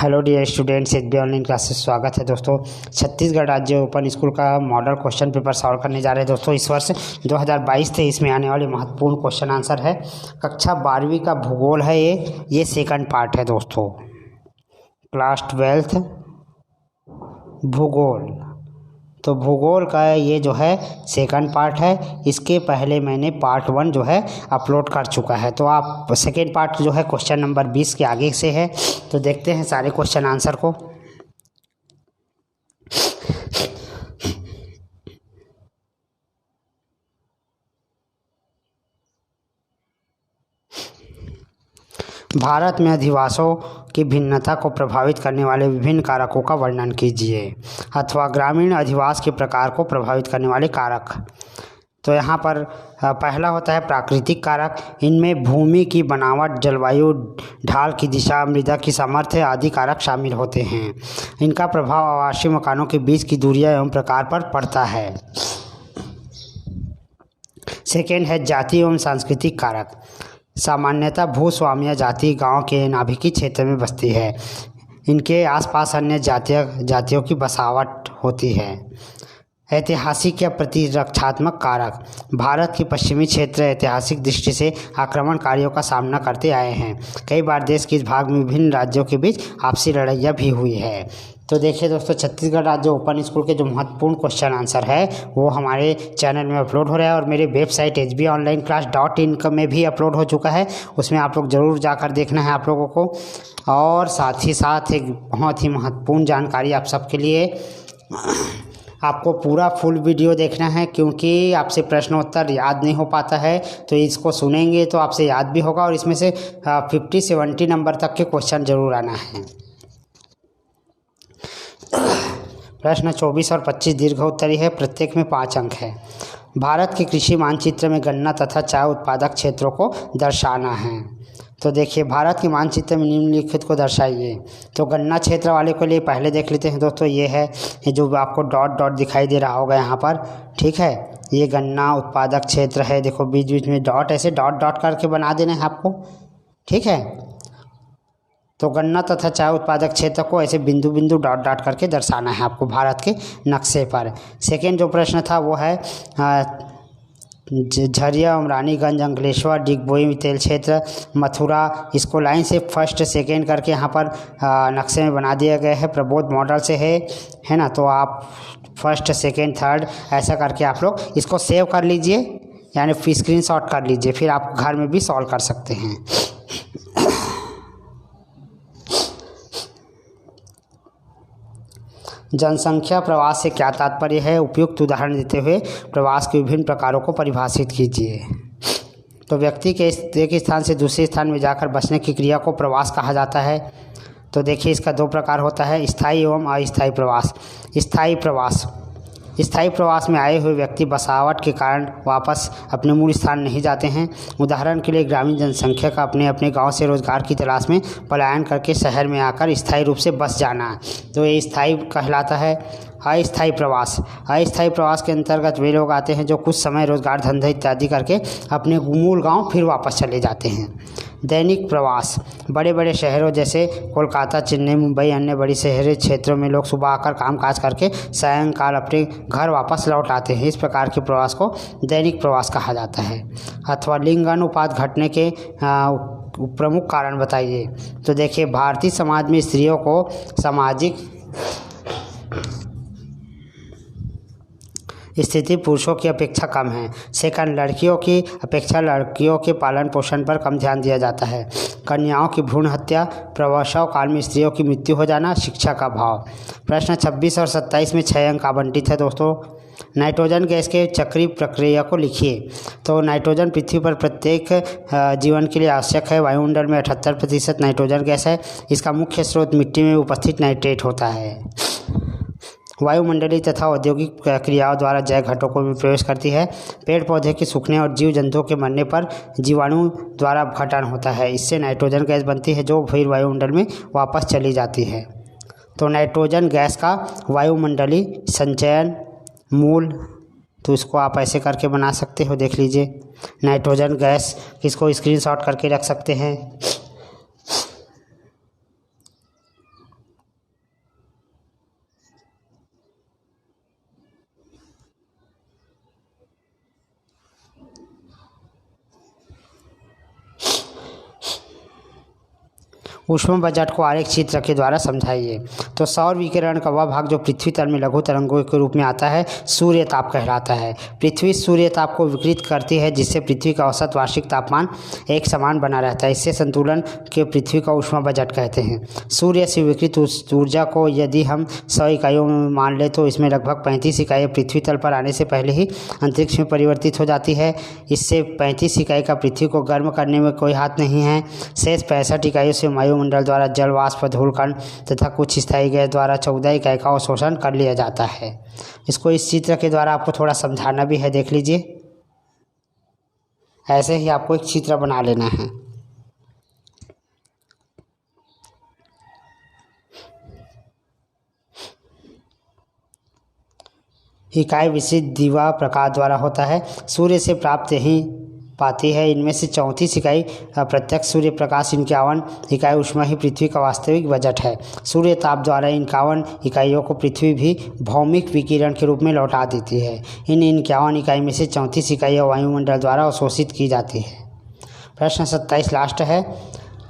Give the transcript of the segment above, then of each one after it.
Hello dear students, HB online classes स्वागत है दोस्तों। छत्तीसगढ़ राज्य ओपन स्कूल का मॉडल क्वेश्चन पेपर सॉल्व करने जा रहे हैं दोस्तों। इस वर्ष 2022-23 में आने वाले महत्वपूर्ण क्वेश्चन आंसर है। कक्षा 12वीं का भूगोल है ये सेकंड पार्ट है दोस्तों। क्लास 12th भूगोल, तो भूगोल का ये जो है सेकंड पार्ट है। इसके पहले मैंने पार्ट 1 जो है अपलोड कर चुका है, तो आप सेकंड पार्ट जो है क्वेश्चन नंबर 20 के आगे से है। तो देखते हैं सारे क्वेश्चन आंसर को। भारत में अधिवासों की भिन्नता को प्रभावित करने वाले विभिन्न कारकों का वर्णन कीजिए, अथवा ग्रामीण अधिवास के प्रकार को प्रभावित करने वाले कारक। तो यहाँ पर पहला होता है प्राकृतिक कारक। इनमें भूमि की बनावट, जलवायु, ढाल की दिशा, मृदा की सामर्थ्य आदि कारक शामिल होते हैं। इनका प्रभाव आवासीय मकानों के बीच की दूरियां एवं प्रकार पर पड़ता है। सेकेंड है जाति एवं सांस्कृतिक कारक। सामान्यतः भूस्वाम्य जाति गांव के नाभिकीय क्षेत्र में बसती है। इनके आसपास अन्य जातियों की बसावट होती है। ऐतिहासिक या प्रतिरक्षात्मक कारक। भारत के पश्चिमी क्षेत्र ऐतिहासिक दृष्टि से आक्रमणकारियों का सामना करते आए हैं। कई बार देश के इस भाग में विभिन्न राज्यों के बीच आपसी लड़ाइयाँ भी हुई है। तो देखिए दोस्तों, छत्तीसगढ़ राज्य ओपन स्कूल के जो महत्वपूर्ण क्वेश्चन आंसर है वो हमारे चैनल में अपलोड हो रहा है और मेरे वेबसाइट hbonlineclass.in में भी अपलोड हो चुका है। उसमें आप लोग ज़रूर जाकर देखना है आप लोगों को। और साथ ही साथ एक बहुत ही महत्वपूर्ण जानकारी आप सबके लिए, आपको पूरा फुल वीडियो देखना है, क्योंकि आपसे प्रश्नोत्तर याद नहीं हो पाता है। तो इसको सुनेंगे तो आपसे याद भी होगा और इसमें से 50-70 नंबर तक के क्वेश्चन जरूर आना है। प्रश्न 24 और 25 दीर्घ उत्तरीय है, प्रत्येक में 5 अंक है। भारत के कृषि मानचित्र में गन्ना तथा चाय उत्पादक क्षेत्रों को दर्शाना है। तो देखिए, भारत के मानचित्र में निम्नलिखित को दर्शाइए। तो गन्ना क्षेत्र वाले के लिए पहले देख लेते हैं दोस्तों। ये है, ये जो आपको डॉट डॉट दिखाई दे रहा होगा यहाँ पर, ठीक है, ये गन्ना उत्पादक क्षेत्र है। देखो बीच बीच में डॉट, ऐसे डॉट डॉट करके बना देना है आपको, ठीक है। तो गन्ना तथा चाय उत्पादक क्षेत्र को ऐसे बिंदु बिंदु डॉट डॉट करके दर्शाना है आपको भारत के नक्शे पर। सेकेंड जो प्रश्न था वो है झरिया, रानीगंज, अंकलेश्वर, डिगबोई तेल क्षेत्र, मथुरा। इसको लाइन से फर्स्ट सेकेंड करके यहाँ पर नक्शे में बना दिया गया है। प्रबोध मॉडल से है ना। तो आप फर्स्ट सेकेंड थर्ड ऐसा करके आप लोग इसको सेव कर लीजिए, यानी स्क्रीनशॉट कर लीजिए, फिर आप घर में भी सॉल्व कर सकते हैं। जनसंख्या प्रवास से क्या तात्पर्य है? उपयुक्त उदाहरण देते हुए प्रवास के विभिन्न प्रकारों को परिभाषित कीजिए। तो व्यक्ति के एक स्थान से दूसरे स्थान में जाकर बसने की क्रिया को प्रवास कहा जाता है। तो देखिए, इसका 2 प्रकार होता है, स्थायी एवं अस्थायी प्रवास। स्थायी प्रवास में आए हुए व्यक्ति बसावट के कारण वापस अपने मूल स्थान नहीं जाते हैं। उदाहरण के लिए ग्रामीण जनसंख्या का अपने अपने गांव से रोजगार की तलाश में पलायन करके शहर में आकर स्थायी रूप से बस जाना, तो ये स्थायी कहलाता है। अस्थायी प्रवास के अंतर्गत वे लोग आते हैं जो कुछ समय रोजगार, धंधा इत्यादि करके अपने मूल गांव फिर वापस चले जाते हैं। दैनिक प्रवास, बड़े बड़े शहरों जैसे कोलकाता, चेन्नई, मुंबई, अन्य बड़ी शहरी क्षेत्रों में लोग सुबह आकर कामकाज करके सायंकाल अपने घर वापस लौट आते हैं। इस प्रकार के प्रवास को दैनिक प्रवास कहा जाता है। अथवा लिंग अनुपात घटने के प्रमुख कारण बताइए। तो देखिए, भारतीय समाज में स्त्रियों को सामाजिक स्थिति पुरुषों की अपेक्षा कम है। सेकंड, लड़कियों की अपेक्षा लड़कियों के पालन पोषण पर कम ध्यान दिया जाता है। कन्याओं की भ्रूण हत्या, प्रसव काल में स्त्रियों की मृत्यु हो जाना, शिक्षा का अभाव। प्रश्न 26 और 27 में 6 अंक आवंटित है दोस्तों। नाइट्रोजन गैस के चक्रीय प्रक्रिया को लिखिए। तो नाइट्रोजन पृथ्वी पर प्रत्येक जीवन के लिए आवश्यक है। वायुमंडल में 78% नाइट्रोजन गैस है। इसका मुख्य स्रोत मिट्टी में उपस्थित नाइट्रेट होता है। वायुमंडलीय तथा औद्योगिक क्रियाओं द्वारा जैव घटकों में प्रवेश करती है। पेड़ पौधे के सूखने और जीव जंतुओं के मरने पर जीवाणु द्वारा अपघटन होता है। इससे नाइट्रोजन गैस बनती है जो फिर वायुमंडल में वापस चली जाती है। तो नाइट्रोजन गैस का वायुमंडलीय संचयन मूल, तो इसको आप ऐसे करके बना सकते हो, देख लीजिए। नाइट्रोजन गैस इसको स्क्रीनशॉट करके रख सकते हैं। ऊष्मा बजट को आरेख चित्र के द्वारा समझाइए। तो सौर विकिरण का वह भाग जो पृथ्वी तल में लघु तरंगों के रूप में आता है सूर्य ताप कहलाता है। पृथ्वी सूर्य ताप को विकृत करती है जिससे पृथ्वी का औसत वार्षिक तापमान एक समान बना रहता है। इससे संतुलन के पृथ्वी का ऊष्मा बजट कहते हैं। सूर्य से विकृत ऊर्जा को यदि हम 100 इकाइयों में मान ले तो इसमें लगभग 35 इकाइयाँ पृथ्वी तल पर आने से पहले ही अंतरिक्ष में परिवर्तित हो जाती है। इससे 35 इकाई का पृथ्वी को गर्म करने में कोई हाथ नहीं है। शेष 65 इकाइयों से वायुमंडल द्वारा जल, वाष्प, धूलकण तथा कुछ स्थायी गैस द्वारा 14 इकाई का अवशोषण कर लिया जाता है। इसको इस चित्र के द्वारा आपको थोड़ा समझाना भी है, देख लीजिए। ऐसे ही आपको एक चित्र बना लेना है। इकाई विशिष्ट दीवा प्रकाश द्वारा होता है। सूर्य से प्राप्त ही पाती है। इनमें से 34 इकाई प्रत्यक्ष सूर्य प्रकाश, 51 इकाई ऊष्मा ही पृथ्वी का वास्तविक बजट है। सूर्य ताप द्वारा 51 इकाइयों को पृथ्वी भी भौमिक विकिरण के रूप में लौटा देती है। इन 51 इकाई में से 34 इकाइयाँ वायुमंडल द्वारा अवशोषित की जाती है। प्रश्न 27 लास्ट है।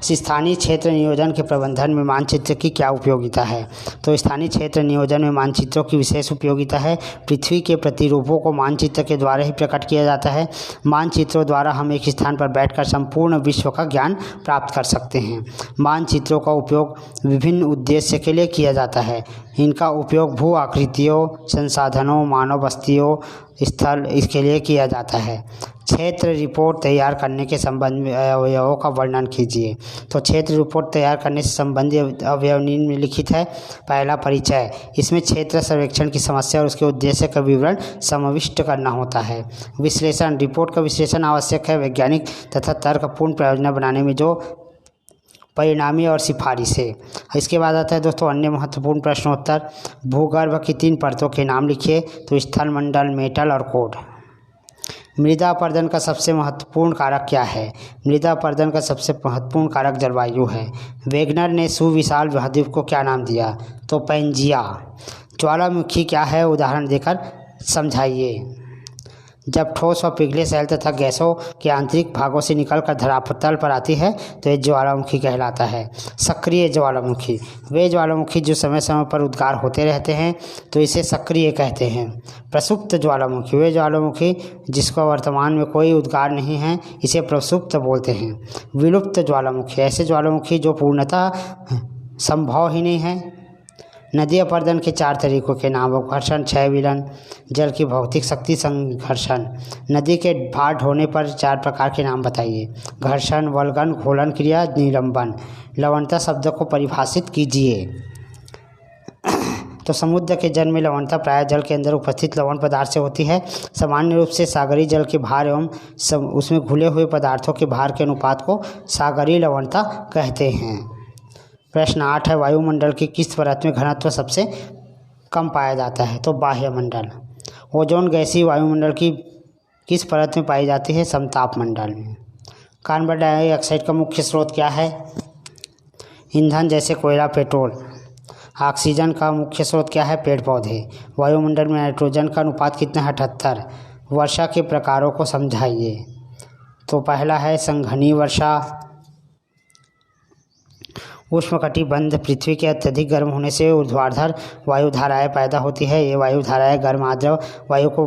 स्थानीय क्षेत्र नियोजन के प्रबंधन में मानचित्र की क्या उपयोगिता है? तो स्थानीय क्षेत्र नियोजन में मानचित्रों की विशेष उपयोगिता है। पृथ्वी के प्रतिरूपों को मानचित्र के द्वारा ही प्रकट किया जाता है। मानचित्रों द्वारा हम एक स्थान पर बैठकर संपूर्ण विश्व का ज्ञान प्राप्त कर सकते हैं। मानचित्रों का उपयोग विभिन्न उद्देश्य के लिए किया जाता है। इनका उपयोग भू आकृतियों, संसाधनों, मानव बस्तियों, स्थल इसके लिए किया जाता है। क्षेत्र रिपोर्ट तैयार करने के संबंध में अवयवों का वर्णन कीजिए। तो क्षेत्र रिपोर्ट तैयार करने से संबंधित अवयव में लिखित है। पहला, परिचय। इसमें क्षेत्र सर्वेक्षण की समस्या और उसके उद्देश्य का विवरण समाविष्ट करना होता है। विश्लेषण। रिपोर्ट का विश्लेषण आवश्यक है वैज्ञानिक तथा तर्कपूर्ण परियोजना बनाने में जो परिणामी और सिफारिशें। इसके बाद आता है दोस्तों अन्य महत्वपूर्ण प्रश्नोत्तर। भूगर्भ की 3 परतों के नाम लिखिए। तो स्थल, मंडल, मेटल और कोर। मृदा अपरदन का सबसे महत्वपूर्ण कारक क्या है? मृदा अपरदन का सबसे महत्वपूर्ण कारक जलवायु है। वेगनर ने सुविशाल महाद्वीप को क्या नाम दिया? तो पैंजिया। ज्वालामुखी क्या है? उदाहरण देकर समझाइए। जब ठोस और पिघले सेल तथा गैसों के आंतरिक भागों से निकलकर धरातल पर आती है तो ये ज्वालामुखी कहलाता है। सक्रिय ज्वालामुखी। वे ज्वालामुखी जो समय समय पर उद्गार होते रहते हैं तो इसे सक्रिय कहते हैं। प्रसुप्त ज्वालामुखी। वे ज्वालामुखी जिसका वर्तमान में कोई उद्गार नहीं है इसे प्रसुप्त बोलते हैं। विलुप्त ज्वालामुखी। ऐसे ज्वालामुखी जो पूर्णतः संभव ही नहीं है। नदी अपरदन के 4 तरीकों के नाम। घर्षण, क्षय, विलन। जल की भौतिक शक्ति, संघर्षण। नदी के भार ढोने पर 4 प्रकार के नाम बताइए। घर्षण, वल्गन, घोलन क्रिया, निलंबन। लवणता शब्द को परिभाषित कीजिए। तो समुद्र के जल में लवणता प्रायः जल के अंदर उपस्थित लवण पदार्थ से होती है। सामान्य रूप से सागरीय जल के भार एवं उसमें घुले हुए पदार्थों के भार के अनुपात को सागरीय लवणता कहते हैं। प्रश्न 8 है। वायुमंडल की किस परत में घनत्व सबसे कम पाया जाता है? तो बाह्यमंडल। ओजोन गैसीय वायुमंडल की किस परत में पाई जाती है? समताप मंडल में। कार्बन डाइऑक्साइड का मुख्य स्रोत क्या है? ईंधन जैसे कोयला, पेट्रोल। ऑक्सीजन का मुख्य स्रोत क्या है? पेड़ पौधे। वायुमंडल में नाइट्रोजन का अनुपात कितना है? 78। वर्षा के प्रकारों को समझाइए। तो पहला है संघनीय वर्षा। उष्णकटिबंध पृथ्वी के अत्यधिक गर्म होने से ऊर्ध्वाधर वायुधाराएं पैदा होती है। ये वायुधाराएं गर्म आर्द्र वायु को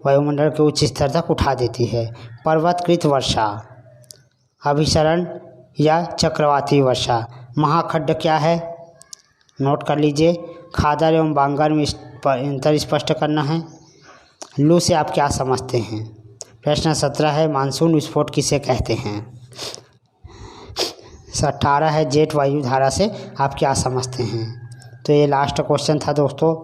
वायुमंडल के उच्च स्तर तक उठा देती है। पर्वतकृत वर्षा, अभिसरण या चक्रवाती वर्षा। महाखड्ड क्या है? नोट कर लीजिए। खादर एवं बांगर में अंतर स्पष्ट करना है। लू से आप क्या समझते हैं? प्रश्न 17 है। मानसून विस्फोट किसे कहते हैं? 18 है। जेट वायुधारा से आप क्या समझते हैं? तो ये लास्ट क्वेश्चन था दोस्तों।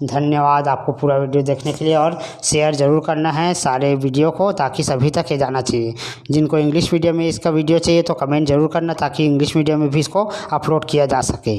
धन्यवाद आपको पूरा वीडियो देखने के लिए, और शेयर ज़रूर करना है सारे वीडियो को ताकि सभी तक ये जाना चाहिए। जिनको इंग्लिश मीडियम में इसका वीडियो चाहिए तो कमेंट ज़रूर करना ताकि इंग्लिश मीडियम में भी इसको अपलोड किया जा सके।